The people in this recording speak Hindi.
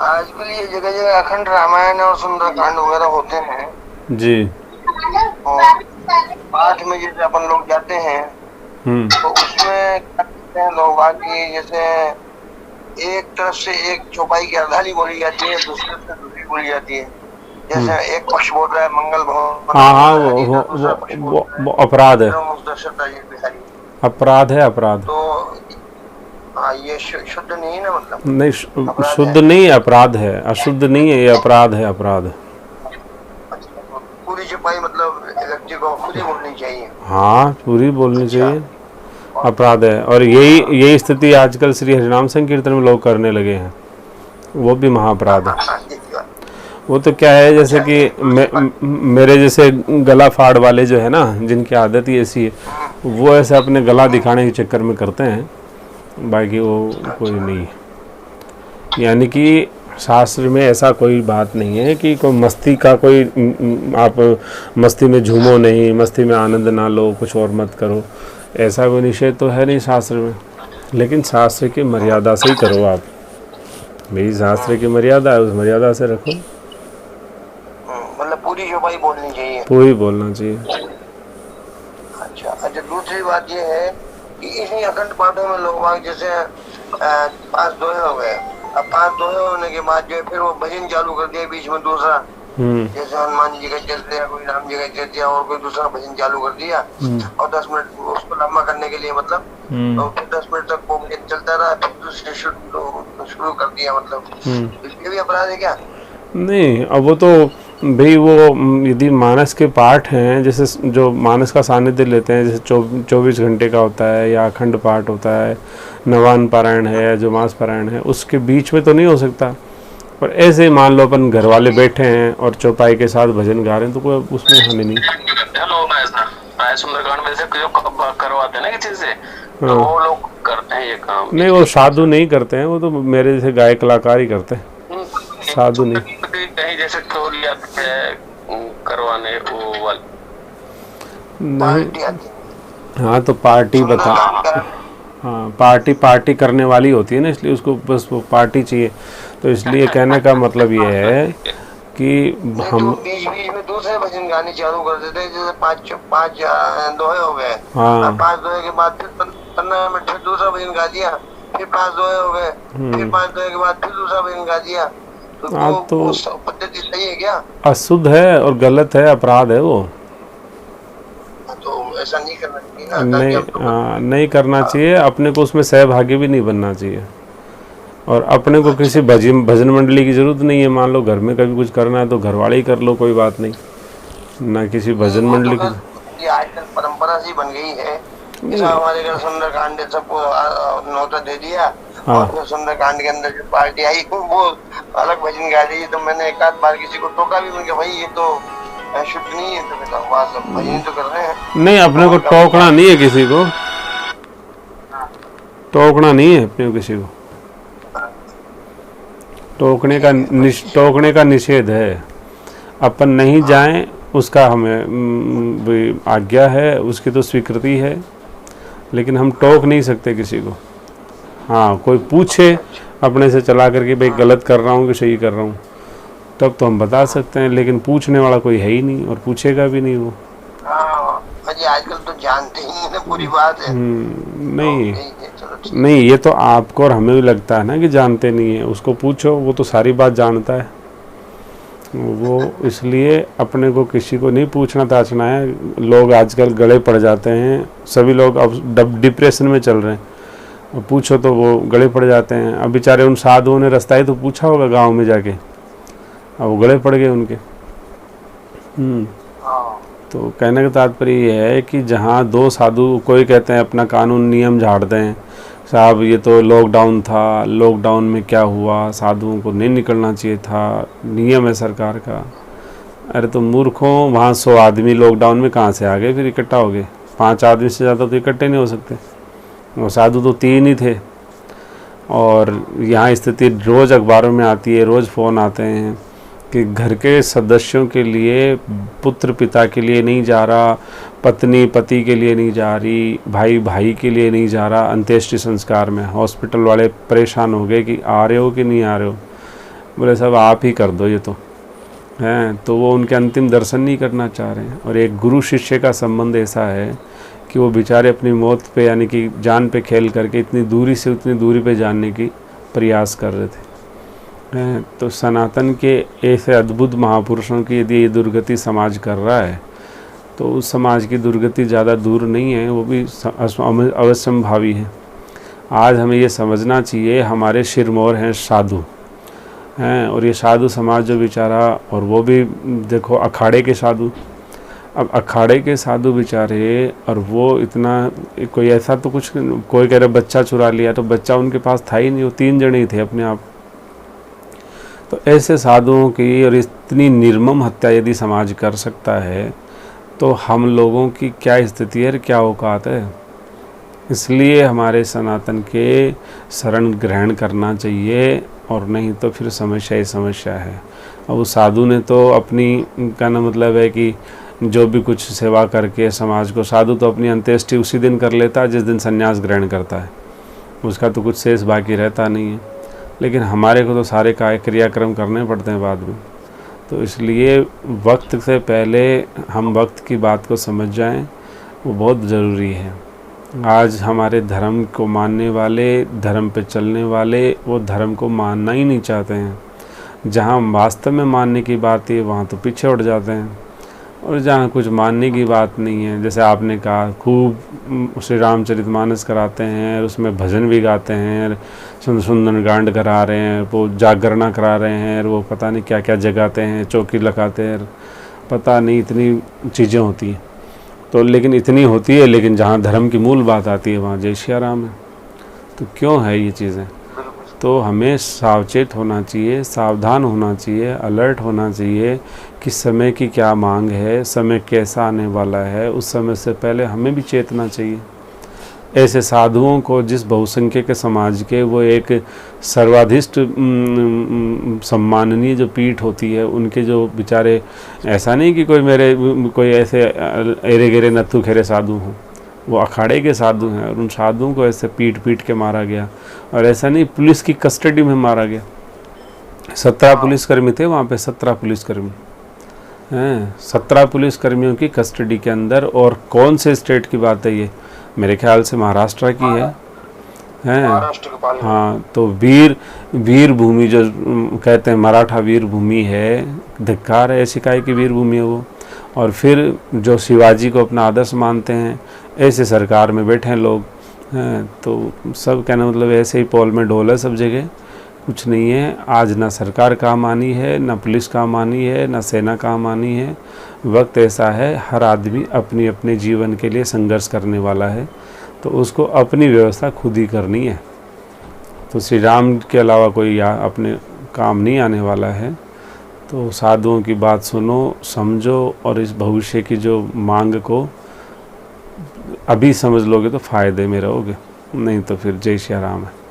आजकल ये जगह जगह अखंड रामायण और सुंदरकांड वगैरह होते हैं। जी। और पाठ में जैसे अपन लोग जाते हैं हम्म। तो उसमें क्या करते हैं लोग बाकी, जैसे एक तरफ से एक चौपाई की अर्धाली बोली जाती है, दूसरी तरफ से दूसरी बोली जाती है। हम्म। जैसे एक पक्ष बोल रहा है मंगल भवन हाँ हाँ, मंगल वो हरि, वो तो वो दूसरा पक्ष बोल वो, रहा है वो अपराध है। विक्रम दशरथ बिहारी। अपराध है, अपराध। तो हाँ, ये शुद्ध नहीं है ना, मतलब नहीं, अपराध है। शुद्ध नहीं है, अपराध है। अशुद्ध नहीं है, ये अपराध है, अपराध। अच्छा, तो पूरी चौपाई मतलब व्यक्ति को खुद ही बोलनी चाहिए। हाँ, पूरी बोलनी अच्छा। चाहिए। और अपराध है, और यही यही स्थिति आजकल श्री हरिनाम संकीर्तन में लोग करने लगे हैं। वो भी महाअपराध है। ये बात। वो तो क्या है, जैसे अच्छा, कि एक दूसरी बात। मेरे जैसे गला फाड़ वाले जो है ना, जिनकी आदत ही ऐसी है, हम्म, वो ऐसे अपने गला दिखाने के चक्कर में करते हैं। बाकी वो कोई अच्छा। नहीं है। यानी कि शास्त्र में ऐसा कोई बात नहीं है कि कोई मस्ती का कोई आप मस्ती में झूमो नहीं, मस्ती में आनंद ना लो, कुछ और मत करो, ऐसा कोई निषेध तो है नहीं शास्त्र में। लेकिन शास्त्र की मर्यादा से ही करो आप। मेरी शास्त्र की मर्यादा है, उस मर्यादा से रखो। मतलब पूरी चौपाई बोलनी चाहिए। पूरी बोलना चाहिए। अच्छा अच्छा, दूसरी बात ये है कि इसी अखंड पाठों में लोग बाग जैसे 5 दोहे हो गए। अब 5 दोहे होने के बाद जो है फिर वो भजन चालू कर दिया बीच में दूसरा। हम्म। जैसे हनुमान जी का चल दिया, कोई राम जी का चल दिया, और कोई दूसरा भजन चालू कर दिया। और 10 मिनट उसको लंबा करने के लिए, मतलब तो फिर 10 मिनट तक वो भजन चलता रहा, फिर दूसरे शुरू कर दिया, मतलब इसलिए भी अपराध है क्या? नहीं, अब वो तो भाई वो यदि मानस के पाठ हैं, जैसे जो मानस का सानिध्य लेते हैं, जैसे 24 घंटे का होता है, या अखंड पाठ होता है, नवान पारायण है, या जो मास पारायण है, उसके बीच में तो नहीं हो सकता। पर ऐसे ही मान लो अपन घर वाले बैठे हैं और चौपाई के साथ भजन गा रहे हैं, तो कोई उसमें हानि नहीं। लोग ऐसा सुंदरकांड में से जो करवाते हैं ना किसी से, तो हाँ। वो लोग करते हैं ये काम नहीं, इस वो तरीके साधु नहीं करते हैं, वो तो मेरे जैसे गायक कलाकार ही करते हैं, से। साधु नहीं। कहीं जैसे टोली आती है करवाने, वो वाली नहीं। पार्टी आती है हाँ, तो पार्टी बता। सुंदरकांड का। हाँ, पार्टी पार्टी करने वाली होती है ना, इसलिए उसको बस वो पार्टी चाहिए। तो इसलिए कहने का मतलब ये है कि नहीं तो हम। बीच बीच में दूसरे भजन गाने चालू कर देते हैं, जैसे पाँच दोहे हो गए। हाँ। 5 दोहे के बाद फिर 15 मिनट फिर दूसरा भजन गा दिया, फिर 5 दोहे हो गए, फिर 5 दोहे के बाद फिर दूसरा भजन गा दिया। तो हाँ, तो वो पद्धति सही है क्या? अशुद्ध है और गलत है, अपराध है वो। तो ऐसा नहीं करना चाहिए ना, ताकि नहीं, हम लोग। नहीं करना चाहिए। अपने को उसमें सहभागी भी नहीं बनना चाहिए। और अपने को अच्छा, किसी भजन भजन मंडली की ज़रूरत नहीं है। मान लो घर में कभी कुछ करना है तो घर वाले ही कर लो, कोई बात नहीं, ना किसी नहीं भजन वो तो मंडली की। ये आजकल परंपरा सी बन गई है। जैसा नहीं। हमारे घर सुंदरकांड ने सबको न्योता दे दिया, और हाँ। फिर सुंदरकांड के अंदर जो पार्टी आई वो अलग भजन गा रही है। तो मैंने एक आध बार किसी को टोका भी, मैंने कहा भाई ये तो शुद्ध नहीं है। तो कहता वहाँ सब भजन तो कर रहे हैं। नहीं, अपने तो को उनका टोकना नहीं है किसी को। हाँ, टोकना नहीं है अपने को किसी को। ठीक है, बस टोकने का निषेध है। अपन नहीं हाँ जाएं, उसका हमें भी आज्ञा है, उसकी तो स्वीकृति है। लेकिन हम टोक नहीं सकते किसी को। हाँ, कोई पूछे अच्छा अच्छा। अपने से चला करके भाई गलत कर रहा हूँ कि सही कर रहा हूँ, तब तो हम बता सकते हैं। लेकिन पूछने वाला कोई है ही नहीं, और पूछेगा भी नहीं वो। हाँ अजय, आजकल तो जानते ही नहीं ना, पूरी बात है। तो नहीं। यही है, चलो ठीक नहीं, ये तो आपको और हमें भी लगता है ना कि जानते नहीं है। उसको पूछो, वो तो सारी बात जानता है। वो इसलिए अपने को किसी को नहीं पूछना ताछना है। लोग आजकल गड़े पड़ जाते हैं, सभी लोग अब डिप्रेशन में चल रहे हैं। और पूछो तो वो गड़े पड़ जाते हैं। अब बेचारे उन साधुओं ने रास्ता ही तो पूछा होगा गांव में जाके, अब वो गड़े पड़ गए उनके। हाँ तो कहने का तात्पर्य ये है कि जहाँ दो साधु, कोई कहते हैं अपना कानून नियम झाड़ते हैं, साहब ये तो लॉकडाउन था, लॉकडाउन में क्या हुआ, साधुओं को नहीं निकलना चाहिए था, नियम है सरकार का। अरे तो मूर्खों, वहाँ 100 आदमी लॉकडाउन में कहाँ से आ गए, फिर इकट्ठा हो गए? 5 आदमी से ज़्यादा तो इकट्ठे नहीं हो सकते। वो साधु तो 3 ही थे। और यहाँ स्थिति रोज़ अखबारों में आती है, रोज़ फ़ोन आते हैं कि घर के सदस्यों के लिए, पुत्र पिता के लिए नहीं जा रहा, पत्नी पति के लिए नहीं जा रही, भाई भाई के लिए नहीं जा रहा अंत्येष्टि संस्कार में। हॉस्पिटल वाले परेशान हो गए कि आ रहे हो कि नहीं आ रहे हो। बोले साहब आप ही कर दो ये तो हैं। तो वो उनके अंतिम दर्शन नहीं करना चाह रहे हैं। और एक गुरु शिष्य का संबंध ऐसा है कि वो बेचारे अपनी मौत पे यानी कि जान पे खेल करके इतनी दूरी से उतनी दूरी पे जानने की प्रयास कर रहे थे। तो सनातन के ऐसे अद्भुत महापुरुषों की यदि ये दुर्गति समाज कर रहा है तो उस समाज की दुर्गति ज़्यादा दूर नहीं है, वो भी अवश्यंभावी है। आज हमें ये समझना चाहिए, हमारे शिरमौर हैं साधु हैं, और ये साधु समाज जो बेचारा, और वो भी देखो अखाड़े के साधु। अब अखाड़े के साधु बेचारे, और वो इतना कोई ऐसा तो कुछ, कोई कह रहा बच्चा चुरा लिया, तो बच्चा उनके पास था ही नहीं, वो 3 जने ही थे अपने आप। तो ऐसे साधुओं की और इतनी निर्मम हत्या यदि समाज कर सकता है तो हम लोगों की क्या स्थिति है, क्या औकात है। इसलिए हमारे सनातन के शरण ग्रहण करना चाहिए, और नहीं तो फिर समस्या ही समस्या है। अब उस साधु ने तो अपनी, कहना मतलब है कि जो भी कुछ सेवा करके समाज को, साधु तो अपनी अंत्येष्टि उसी दिन कर लेता है जिस दिन संन्यास ग्रहण करता है, उसका तो कुछ शेष बाकी रहता नहीं है। लेकिन हमारे को तो सारे क्रियाक्रम करने पड़ते हैं बाद में। तो इसलिए वक्त से पहले हम वक्त की बात को समझ जाएं, वो बहुत ज़रूरी है। आज हमारे धर्म को मानने वाले, धर्म पे चलने वाले, वो धर्म को मानना ही नहीं चाहते हैं। जहाँ वास्तव में मानने की बात है वहाँ तो पीछे उठ जाते हैं, और जहाँ कुछ मानने की बात नहीं है, जैसे आपने कहा, खूब श्री रामचरितमानस कराते हैं, और उसमें भजन भी गाते हैं, सुंदरकांड करा रहे हैं, वो जागरणा करा रहे हैं, और वो पता नहीं क्या क्या जगाते हैं, चौकी लगाते हैं, पता नहीं इतनी चीज़ें होती हैं। तो लेकिन इतनी होती है, लेकिन जहाँ धर्म की मूल बात आती है वहाँ जय श्री राम है। तो क्यों है ये चीज़ें? तो हमें सावचेत होना चाहिए, सावधान होना चाहिए, अलर्ट होना चाहिए कि समय की क्या मांग है, समय कैसा आने वाला है, उस समय से पहले हमें भी चेतना चाहिए। ऐसे साधुओं को, जिस बहुसंख्यक के समाज के वो एक सर्वाधिष्ट सम्माननीय जो पीठ होती है, उनके जो बेचारे, ऐसा नहीं कि कोई ऐसे एरे गेरे नत्थु खेरे साधु हों, वो अखाड़े के साधु हैं, और उन साधुओं को ऐसे पीट के मारा गया। और ऐसा नहीं, पुलिस की कस्टडी में मारा गया। 17 पुलिसकर्मी थे वहाँ पे, 17 पुलिसकर्मी हैं, 17 पुलिसकर्मियों की कस्टडी के अंदर। और कौन से स्टेट की बात है ये? मेरे ख्याल से महाराष्ट्र की है, हैं? हाँ। तो वीर भूमि जो कहते हैं, मराठा वीर भूमि है, धिक्कार है ऐसी काय की वीर भूमि है वो। और फिर जो शिवाजी को अपना आदर्श मानते हैं, ऐसे सरकार में बैठे हैं लोग हैं। तो सब कहना मतलब ऐसे ही पोल में ढोल है सब जगह, कुछ नहीं है। आज ना सरकार काम आनी है, ना पुलिस काम आनी है, ना सेना काम आनी है। वक्त ऐसा है, हर आदमी अपनी अपने जीवन के लिए संघर्ष करने वाला है, तो उसको अपनी व्यवस्था खुद ही करनी है। तो श्री राम के अलावा कोई अपने काम नहीं आने वाला है। तो साधुओं की बात सुनो, समझो, और इस भविष्य की जो मांग को अभी समझ लोगे तो फ़ायदे में रहोगे, नहीं तो फिर जय श्री राम है।